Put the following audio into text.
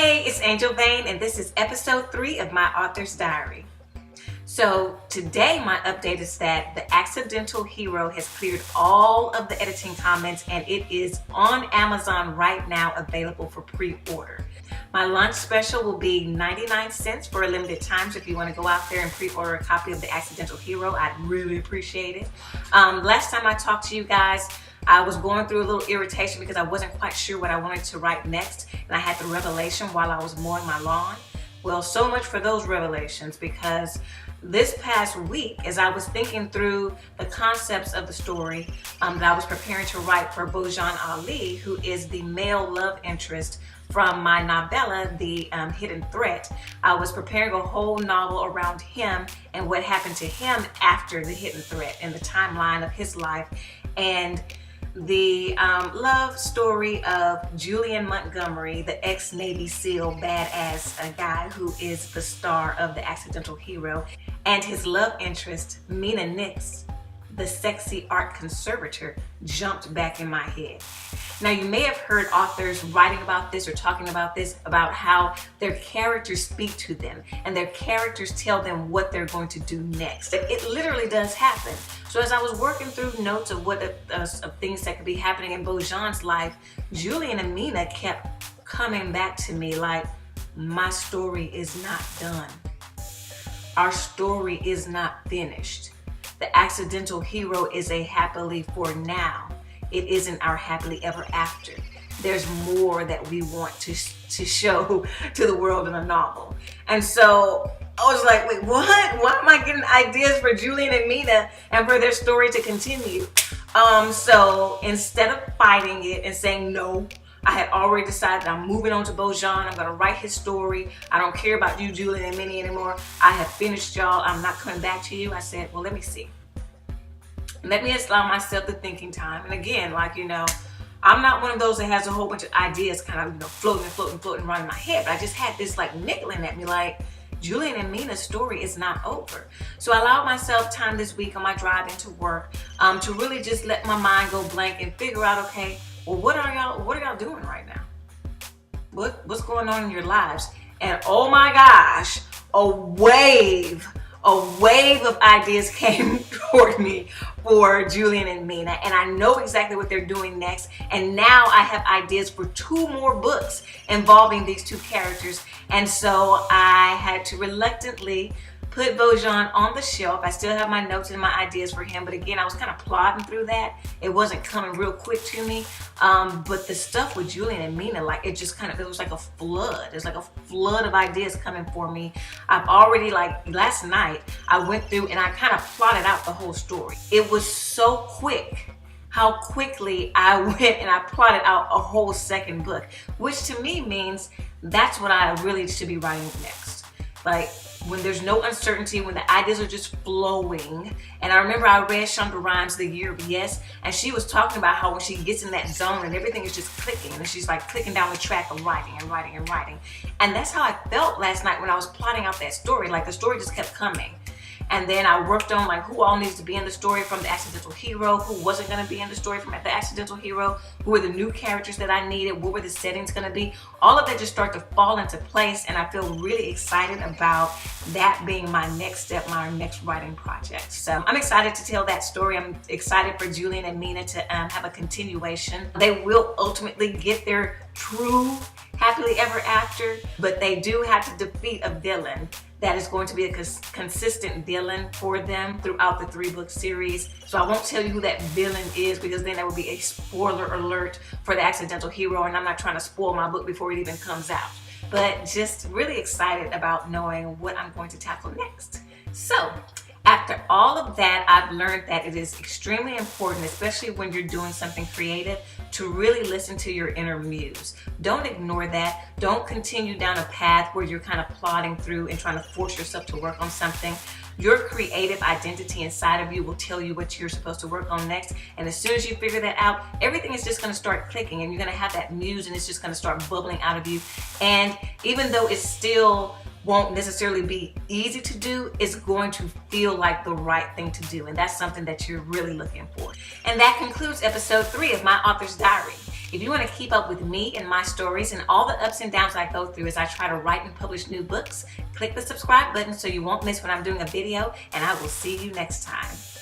Hey, it's Angel Vane, and this is episode 3 of my author's diary. So today my update is that The Accidental Hero has cleared all of the editing comments and it is on Amazon right now, available for pre-order. My launch special will be 99 cents for a limited time, so if you want to go out there and pre-order a copy of The Accidental Hero, I'd really appreciate it. Last time I talked to you guys, I was going through a little irritation because I wasn't quite sure what I wanted to write next, and I had the revelation while I was mowing my lawn. Well, so much for those revelations, because this past week, as I was thinking through the concepts of the story that I was preparing to write for Bojan Ali, who is the male love interest from my novella, The Hidden Threat, I was preparing a whole novel around him and what happened to him after the hidden threat and the timeline of his life, and the love story of Julian Montgomery, the ex-Navy SEAL badass guy who is the star of The Accidental Hero, and his love interest, Mina Nix, the sexy art conservator, jumped back in my head. Now, you may have heard authors writing about this or talking about this, about how their characters speak to them and their characters tell them what they're going to do next. It literally does happen. So as I was working through notes of of things that could be happening in Bojan's life, Julian and Mina kept coming back to me like, my story is not done. Our story is not finished. The Accidental Hero is a happily for now. It isn't our happily ever after. There's more that we want to show to the world in a novel. And so I was like, wait, what? Why am I getting ideas for Julian and Mina and for their story to continue? So instead of fighting it and saying no, I had already decided I'm moving on to Bojan. I'm gonna write his story. I don't care about you, Julian and Minnie anymore. I have finished, y'all. I'm not coming back to you. I said, well, let me see. Let me allow myself the thinking time. And again, I'm not one of those that has a whole bunch of ideas kind of, floating around in my head. But I just had this nickling at me like, Julian and Mina's story is not over. So I allowed myself time this week on my drive into work to really just let my mind go blank and figure out, okay, well, what are y'all doing right now? What's going on in your lives? And oh my gosh, a wave of ideas came toward me for Julian and Mina, and I know exactly what they're doing next. And now I have ideas for 2 more books involving these 2 characters. And so I had to reluctantly put Bojan on the shelf. I still have my notes and my ideas for him, but again, I was kind of plodding through that. It wasn't coming real quick to me. But the stuff with Julian and Mina, it was like a flood. There's like a flood of ideas coming for me. I've already, last night, I went through and I kind of plotted out the whole story. It was so quick how quickly I went and I plotted out a whole second book, which to me means that's what I really should be writing next. When there's no uncertainty, when the ideas are just flowing. And I remember I read Shonda Rhimes' The Year of Yes, and she was talking about how when she gets in that zone and everything is just clicking, and she's clicking down the track of writing and writing and writing. And that's how I felt last night when I was plotting out that story. The story just kept coming. And then I worked on who all needs to be in the story from The Accidental Hero, who wasn't going to be in the story from The Accidental Hero, who were the new characters that I needed, what were the settings going to be. All of that just started to fall into place, and I feel really excited about that being my next step, my next writing project. So I'm excited to tell that story. I'm excited for Julian and Mina to have a continuation. They will ultimately get their true happily ever after, but they do have to defeat a villain that is going to be a consistent villain for them throughout the 3-book series. So I won't tell you who that villain is, because then that would be a spoiler alert for The Accidental Hero, and I'm not trying to spoil my book before it even comes out. But just really excited about knowing what I'm going to tackle next. So after all of that, I've learned that it is extremely important, especially when you're doing something creative, to really listen to your inner muse. Don't ignore that. Don't continue down a path where you're kind of plodding through and trying to force yourself to work on something. Your creative identity inside of you will tell you what you're supposed to work on next. And as soon as you figure that out, everything is just going to start clicking, and you're going to have that muse, and it's just going to start bubbling out of you. And even though it still won't necessarily be easy to do, it's going to feel like the right thing to do. And that's something that you're really looking for. And that concludes episode 3 of my author's diary. If you want to keep up with me and my stories and all the ups and downs I go through as I try to write and publish new books, click the subscribe button so you won't miss when I'm doing a video, and I will see you next time.